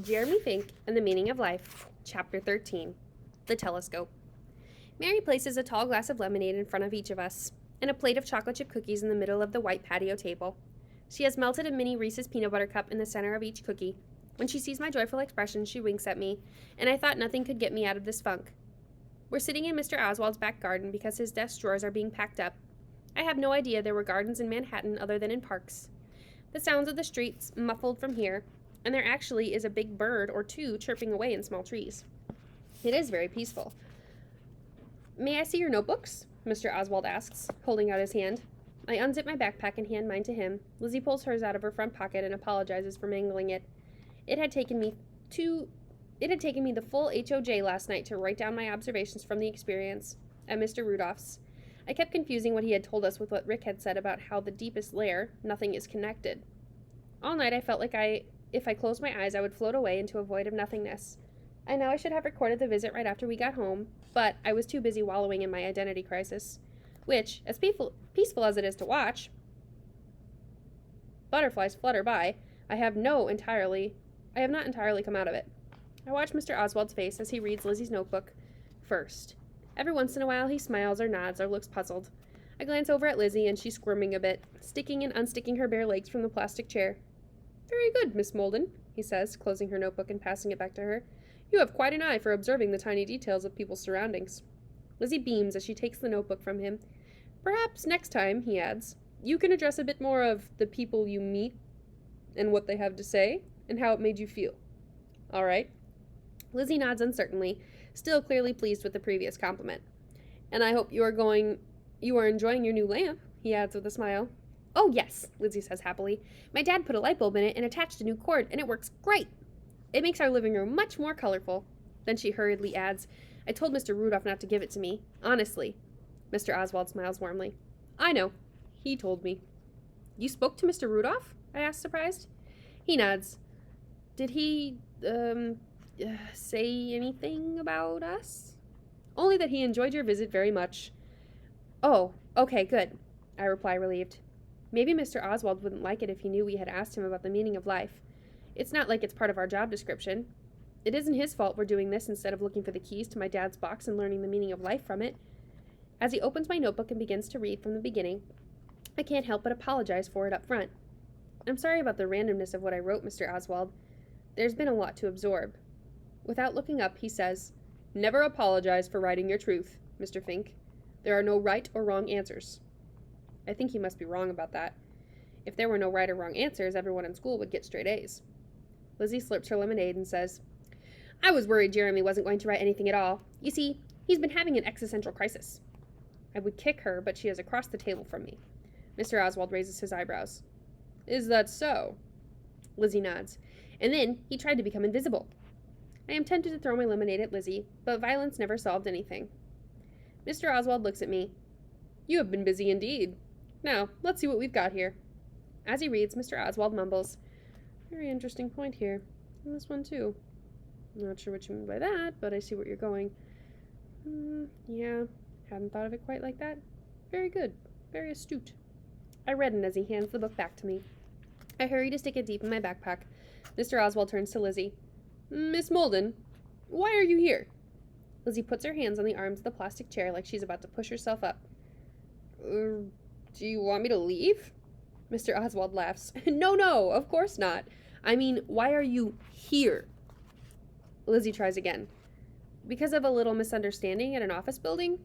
Jeremy Fink and the Meaning of Life, Chapter 13, The Telescope. Mary places a tall glass of lemonade in front of each of us, and a plate of chocolate chip cookies in the middle of the white patio table. She has melted a mini Reese's peanut butter cup in the center of each cookie. When she sees my joyful expression, she winks at me, and I thought nothing could get me out of this funk. We're sitting in Mr. Oswald's back garden because his desk drawers are being packed up. I have no idea there were gardens in Manhattan other than in parks. The sounds of the streets muffled from here, and there actually is a big bird or two chirping away in small trees. It is very peaceful. May I see your notebooks? Mr. Oswald asks, holding out his hand. I unzip my backpack and hand mine to him. Lizzie pulls hers out of her front pocket and apologizes for mangling it. It had taken me the full HOJ last night to write down my observations from the experience at Mr. Rudolph's. I kept confusing what he had told us with what Rick had said about how the deepest layer, nothing is connected. All night I felt like if I closed my eyes, I would float away into a void of nothingness. I know I should have recorded the visit right after we got home, but I was too busy wallowing in my identity crisis, which, as peaceful as it is to watch, butterflies flutter by, I have not entirely come out of it. I watch Mr. Oswald's face as he reads Lizzie's notebook first. Every once in a while he smiles or nods or looks puzzled. I glance over at Lizzie and she's squirming a bit, sticking and unsticking her bare legs from the plastic chair. Very good, Miss Molden, he says, closing her notebook and passing it back to her. You have quite an eye for observing the tiny details of people's surroundings. Lizzie beams as she takes the notebook from him. Perhaps next time, he adds, you can address a bit more of the people you meet and what they have to say and how it made you feel. All right. Lizzie nods uncertainly, still clearly pleased with the previous compliment. And I hope you are enjoying your new lamp, he adds with a smile. Oh, yes, Lizzie says happily. My dad put a light bulb in it and attached a new cord, and it works great. It makes our living room much more colorful. Then she hurriedly adds, I told Mr. Rudolph not to give it to me. Honestly. Mr. Oswald smiles warmly. I know. He told me. You spoke to Mr. Rudolph? I asked, surprised. He nods. Did he, say anything about us? Only that he enjoyed your visit very much. Oh, okay, good, I reply, relieved. Maybe Mr. Oswald wouldn't like it if he knew we had asked him about the meaning of life. It's not like it's part of our job description. It isn't his fault we're doing this instead of looking for the keys to my dad's box and learning the meaning of life from it. As he opens my notebook and begins to read from the beginning, I can't help but apologize for it up front. I'm sorry about the randomness of what I wrote, Mr. Oswald. There's been a lot to absorb. Without looking up, he says, Never apologize for writing your truth, Mr. Fink. There are no right or wrong answers. I think he must be wrong about that. If there were no right or wrong answers, everyone in school would get straight A's. Lizzie slurps her lemonade and says, I was worried Jeremy wasn't going to write anything at all. You see, he's been having an existential crisis. I would kick her, but she is across the table from me. Mr. Oswald raises his eyebrows. Is that so? Lizzie nods. And then he tried to become invisible. I am tempted to throw my lemonade at Lizzie, but violence never solved anything. Mr. Oswald looks at me. You have been busy indeed. Now, let's see what we've got here. As he reads, Mr. Oswald mumbles, Very interesting point here. And this one, too. I'm not sure what you mean by that, but I see where you're going. Yeah, hadn't thought of it quite like that. Very good. Very astute. I redden as he hands the book back to me. I hurry to stick it deep in my backpack. Mr. Oswald turns to Lizzie. Miss Molden, why are you here? Lizzie puts her hands on the arms of the plastic chair like she's about to push herself up. Do you want me to leave? Mr. Oswald laughs. No, of course not. I mean, why are you here? Lizzie tries again. Because of a little misunderstanding at an office building?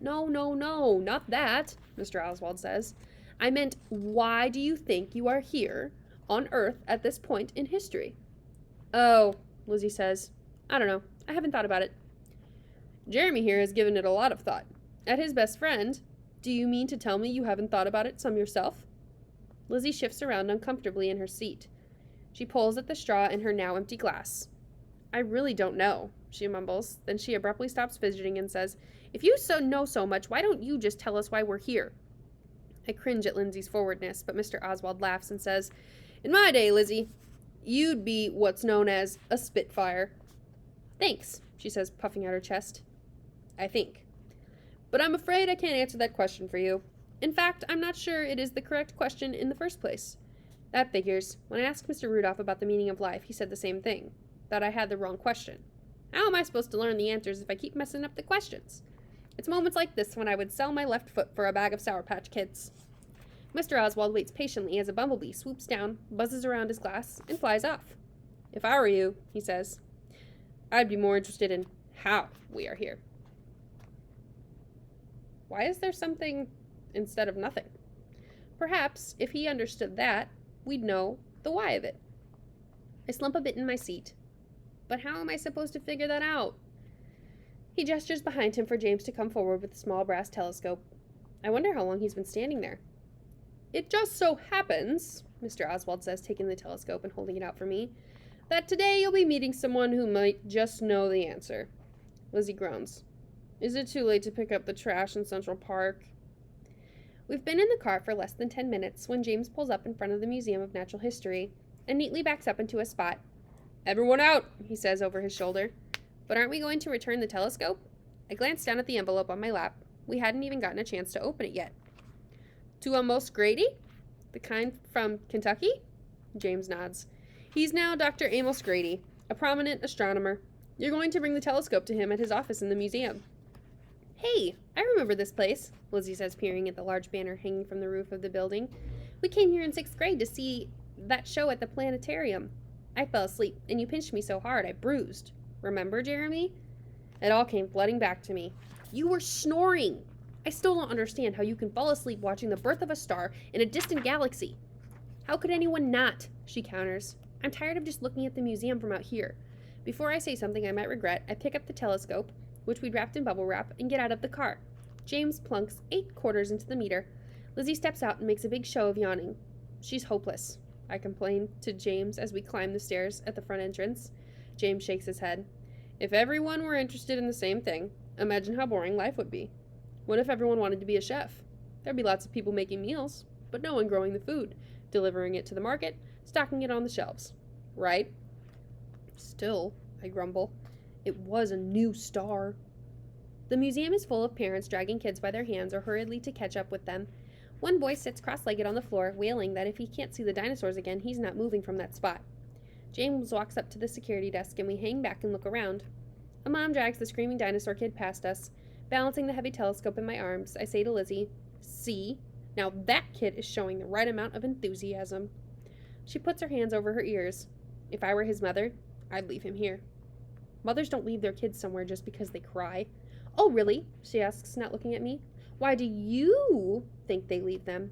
No, not that, Mr. Oswald says. I meant, why do you think you are here on Earth at this point in history? Oh, Lizzie says. I don't know. I haven't thought about it. Jeremy here has given it a lot of thought. At his best friend, do you mean to tell me you haven't thought about it some yourself? Lizzie shifts around uncomfortably in her seat. She pulls at the straw in her now empty glass. I really don't know, she mumbles. Then she abruptly stops fidgeting and says, If you know so much, why don't you just tell us why we're here? I cringe at Lindsay's forwardness, but Mr. Oswald laughs and says, In my day, Lizzie, you'd be what's known as a Spitfire. Thanks, she says, puffing out her chest. I think. But I'm afraid I can't answer that question for you. In fact, I'm not sure it is the correct question in the first place. That figures. When I asked Mr. Rudolph about the meaning of life, he said the same thing. that I had the wrong question. How am I supposed to learn the answers if I keep messing up the questions? It's moments like this when I would sell my left foot for a bag of Sour Patch Kids. Mr. Oswald waits patiently as a bumblebee swoops down, buzzes around his glass, and flies off. If I were you, he says, I'd be more interested in how we are here. Why is there something instead of nothing? Perhaps, if he understood that, we'd know the why of it. I slump a bit in my seat. But how am I supposed to figure that out? He gestures behind him for James to come forward with a small brass telescope. I wonder how long he's been standing there. It just so happens, Mr. Oswald says, taking the telescope and holding it out for me, that today you'll be meeting someone who might just know the answer. Lizzie groans. Is it too late to pick up the trash in Central Park? We've been in the car for less than 10 minutes when James pulls up in front of the Museum of Natural History and neatly backs up into a spot. Everyone out, he says over his shoulder. But aren't we going to return the telescope? I glanced down at the envelope on my lap. We hadn't even gotten a chance to open it yet. To Amos Grady? The kind from Kentucky? James nods. He's now Dr. Amos Grady, a prominent astronomer. You're going to bring the telescope to him at his office in the museum. Hey, I remember this place, Lizzie says, peering at the large banner hanging from the roof of the building. We came here in 6th grade to see that show at the planetarium. I fell asleep, and you pinched me so hard I bruised. Remember, Jeremy? It all came flooding back to me. You were snoring! I still don't understand how you can fall asleep watching the birth of a star in a distant galaxy. How could anyone not? She counters. I'm tired of just looking at the museum from out here. Before I say something I might regret, I pick up the telescope, which we'd wrapped in bubble wrap, and get out of the car. James plunks 8 quarters into the meter. Lizzie steps out and makes a big show of yawning. She's hopeless, I complain to James as we climb the stairs at the front entrance. James shakes his head. If everyone were interested in the same thing, imagine how boring life would be. What if everyone wanted to be a chef? There'd be lots of people making meals, but no one growing the food, delivering it to the market, stocking it on the shelves. Right? Still, I grumble, it was a new star. The museum is full of parents dragging kids by their hands or hurriedly to catch up with them. One boy sits cross-legged on the floor, wailing that if he can't see the dinosaurs again, he's not moving from that spot. James walks up to the security desk and we hang back and look around. A mom drags the screaming dinosaur kid past us. Balancing the heavy telescope in my arms, I say to Lizzie, See? Now that kid is showing the right amount of enthusiasm. She puts her hands over her ears. If I were his mother, I'd leave him here. Mothers don't leave their kids somewhere just because they cry. Oh, really? She asks, not looking at me. Why do you think they leave them?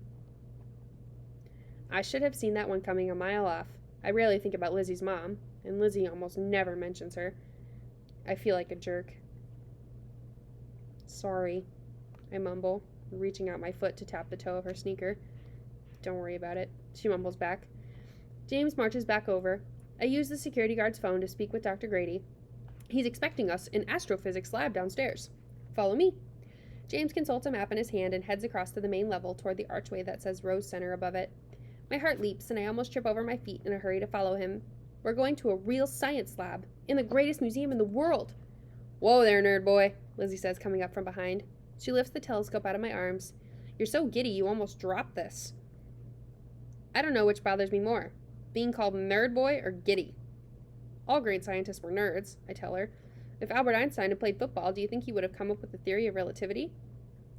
I should have seen that one coming a mile off. I rarely think about Lizzie's mom, and Lizzie almost never mentions her. I feel like a jerk. Sorry, I mumble, reaching out my foot to tap the toe of her sneaker. Don't worry about it, she mumbles back. James marches back over. I use the security guard's phone to speak with Dr. Grady. He's expecting us in astrophysics lab downstairs. Follow me. James consults a map in his hand and heads across to the main level toward the archway that says Rose Center above it. My heart leaps and I almost trip over my feet in a hurry to follow him. We're going to a real science lab in the greatest museum in the world. Whoa there, nerd boy, Lizzie says, coming up from behind. She lifts the telescope out of my arms. You're so giddy you almost dropped this. I don't know which bothers me more, being called nerd boy or giddy. All great scientists were nerds, I tell her. If Albert Einstein had played football, do you think he would have come up with the theory of relativity?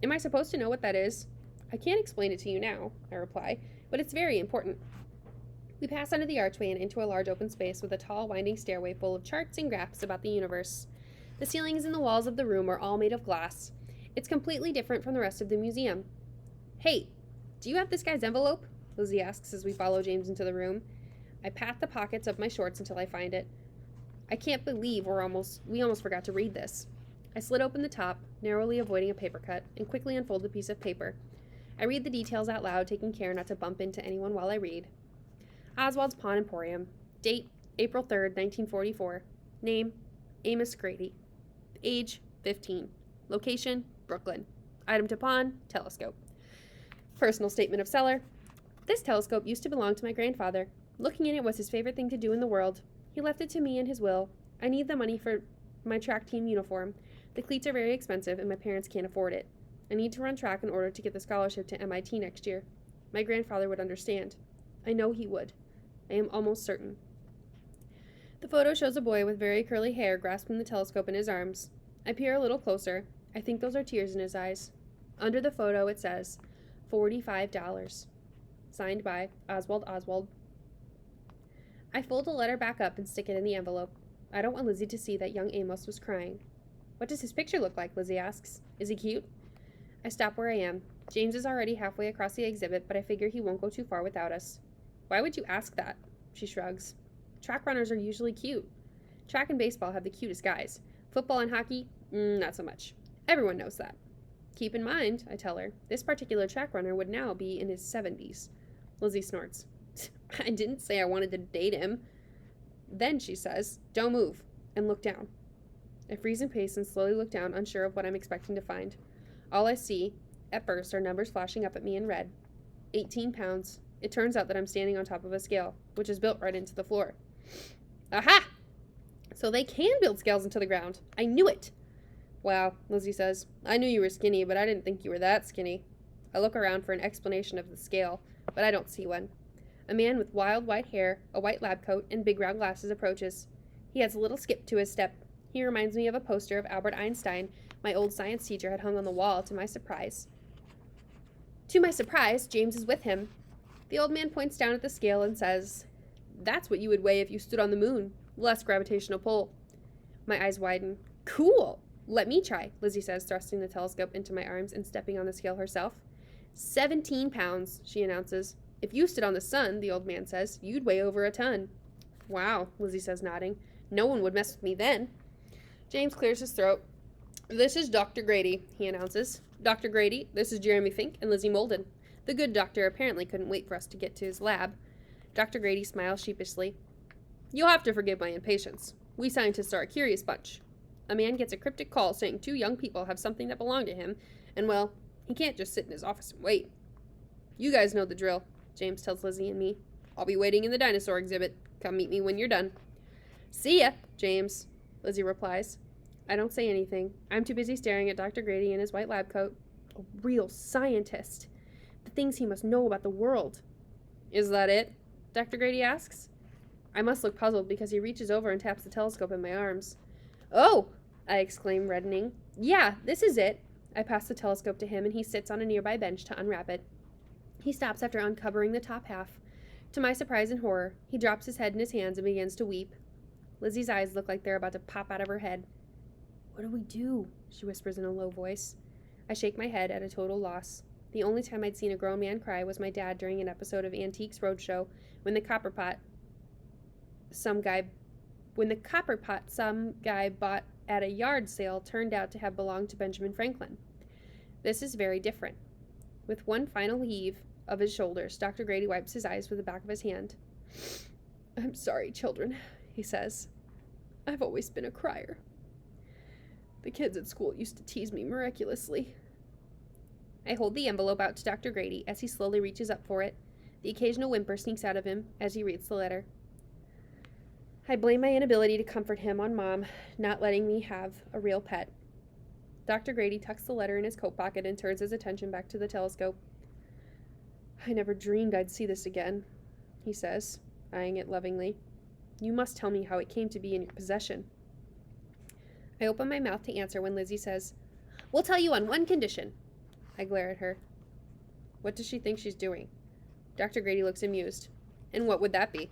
Am I supposed to know what that is? I can't explain it to you now, I reply, but it's very important. We pass under the archway and into a large open space with a tall, winding stairway full of charts and graphs about the universe. The ceilings and the walls of the room are all made of glass. It's completely different from the rest of the museum. Hey, do you have this guy's envelope? Lizzie asks as we follow James into the room. I pat the pockets of my shorts until I find it. I can't believe we almost forgot to read this. I slit open the top, narrowly avoiding a paper cut, and quickly unfold the piece of paper. I read the details out loud, taking care not to bump into anyone while I read. Oswald's Pawn Emporium. Date, April 3rd, 1944. Name, Amos Grady. Age, 15. Location, Brooklyn. Item to pawn, telescope. Personal statement of seller. This telescope used to belong to my grandfather. Looking at it was his favorite thing to do in the world. He left it to me in his will. I need the money for my track team uniform. The cleats are very expensive and my parents can't afford it. I need to run track in order to get the scholarship to MIT next year. My grandfather would understand. I know he would. I am almost certain. The photo shows a boy with very curly hair grasping the telescope in his arms. I peer a little closer. I think those are tears in his eyes. Under the photo it says, $45. Signed by Oswald Oswald. I fold the letter back up and stick it in the envelope. I don't want Lizzie to see that young Amos was crying. What does his picture look like? Lizzie asks. Is he cute? I stop where I am. James is already halfway across the exhibit, but I figure he won't go too far without us. Why would you ask that? She shrugs. Track runners are usually cute. Track and baseball have the cutest guys. Football and hockey, not so much. Everyone knows that. Keep in mind, I tell her, this particular track runner would now be in his 70s. Lizzie snorts. I didn't say I wanted to date him. Then she says, don't move, and look down. I freeze in pace and slowly look down, unsure of what I'm expecting to find. All I see, at first, are numbers flashing up at me in red. 18 pounds. It turns out that I'm standing on top of a scale, which is built right into the floor. Aha! So they can build scales into the ground. I knew it. Wow, Lizzie says. I knew you were skinny, but I didn't think you were that skinny. I look around for an explanation of the scale, but I don't see one. A man with wild white hair, a white lab coat, and big round glasses approaches. He has a little skip to his step. He reminds me of a poster of Albert Einstein my old science teacher had hung on the wall to my surprise. To my surprise, James is with him. The old man points down at the scale and says, That's what you would weigh if you stood on the moon. Less gravitational pull. My eyes widen. Cool! Let me try, Lizzie says, thrusting the telescope into my arms and stepping on the scale herself. 17 pounds, she announces. If you stood on the sun, the old man says, you'd weigh over a ton. Wow, Lizzie says, nodding. No one would mess with me then. James clears his throat. This is Dr. Grady, he announces. Dr. Grady, this is Jeremy Fink and Lizzie Molden. The good doctor apparently couldn't wait for us to get to his lab. Dr. Grady smiles sheepishly. You'll have to forgive my impatience. We scientists are a curious bunch. A man gets a cryptic call saying 2 young people have something that belonged to him, and, well, he can't just sit in his office and wait. You guys know the drill, James tells Lizzie and me. I'll be waiting in the dinosaur exhibit. Come meet me when you're done. See ya, James, Lizzie replies. I don't say anything. I'm too busy staring at Dr. Grady in his white lab coat. A real scientist. The things he must know about the world. Is that it? Dr. Grady asks. I must look puzzled because he reaches over and taps the telescope in my arms. Oh! I exclaim, reddening. Yeah, this is it. I pass the telescope to him and he sits on a nearby bench to unwrap it. He stops after uncovering the top half. To my surprise and horror, he drops his head in his hands and begins to weep. Lizzie's eyes look like they're about to pop out of her head. What do we do? She whispers in a low voice. I shake my head at a total loss. The only time I'd seen a grown man cry was my dad during an episode of Antiques Roadshow when the copper pot some guy bought at a yard sale turned out to have belonged to Benjamin Franklin. This is very different. With one final heave of his shoulders, Dr. Grady wipes his eyes with the back of his hand. I'm sorry, children, he says. I've always been a crier. The kids at school used to tease me miraculously. I hold the envelope out to Dr. Grady as he slowly reaches up for it. The occasional whimper sneaks out of him as he reads the letter. I blame my inability to comfort him on Mom not letting me have a real pet. Dr. Grady tucks the letter in his coat pocket and turns his attention back to the telescope. I never dreamed I'd see this again, he says, eyeing it lovingly. You must tell me how it came to be in your possession. I open my mouth to answer when Lizzie says, We'll tell you on one condition. I glare at her. What does she think she's doing? Dr. Grady looks amused. And what would that be?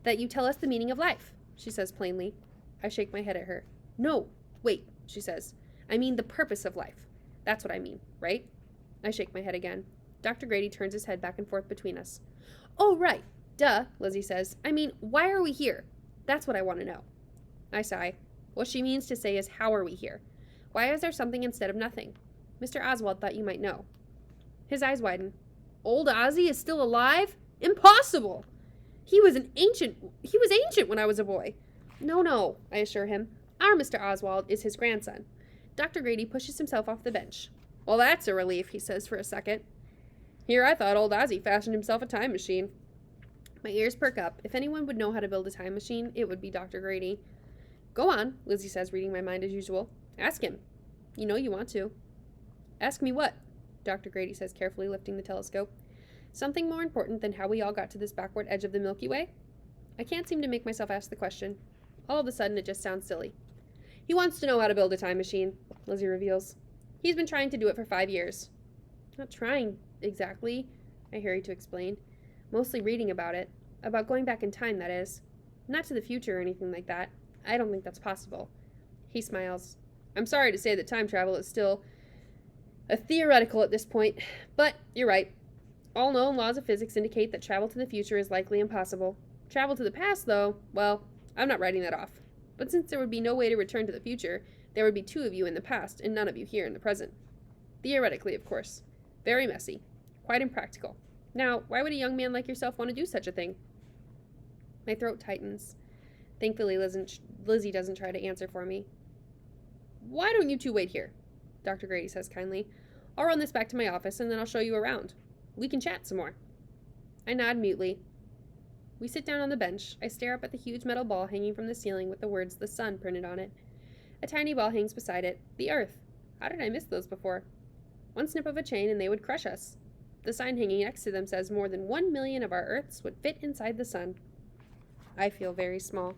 That you tell us the meaning of life, she says plainly. I shake my head at her. No, wait, she says. I mean the purpose of life. That's what I mean, right? I shake my head again. Dr. Grady turns his head back and forth between us. Oh, right. Duh, Lizzie says. I mean, why are we here? That's what I want to know. I sigh. What she means to say is, how are we here? Why is there something instead of nothing? Mr. Oswald thought you might know. His eyes widen. Old Ozzy is still alive? Impossible! He was ancient when I was a boy. No, I assure him. Our Mr. Oswald is his grandson. Dr. Grady pushes himself off the bench. Well, that's a relief, he says for a second. Here I thought old Ozzy fashioned himself a time machine. My ears perk up. If anyone would know how to build a time machine, it would be Dr. Grady. Go on, Lizzie says, reading my mind as usual. Ask him. You know you want to. Ask me what? Dr. Grady says, carefully lifting the telescope. Something more important than how we all got to this backward edge of the Milky Way? I can't seem to make myself ask the question. All of a sudden, it just sounds silly. He wants to know how to build a time machine, Lizzie reveals. He's been trying to do it for 5 years. Not trying, exactly, I hurry to explain. Mostly reading about it. About going back in time, that is. Not to the future or anything like that. I don't think that's possible. He smiles. I'm sorry to say that time travel is still a theoretical at this point, but you're right. All known laws of physics indicate that travel to the future is likely impossible. Travel to the past, though, well, I'm not writing that off. But since there would be no way to return to the future, there would be 2 of you in the past and none of you here in the present. Theoretically, of course. Very messy. Quite impractical. Now, why would a young man like yourself want to do such a thing? My throat tightens. Thankfully, Lizzie doesn't try to answer for me. Why don't you two wait here? Dr. Grady says kindly. I'll run this back to my office and then I'll show you around. We can chat some more. I nod mutely. We sit down on the bench. I stare up at the huge metal ball hanging from the ceiling with the words "The Sun" printed on it. A tiny ball hangs beside it. The Earth. How did I miss those before? One snip of a chain and they would crush us. The sign hanging next to them says more than 1 million of our Earths would fit inside the sun. I feel very small.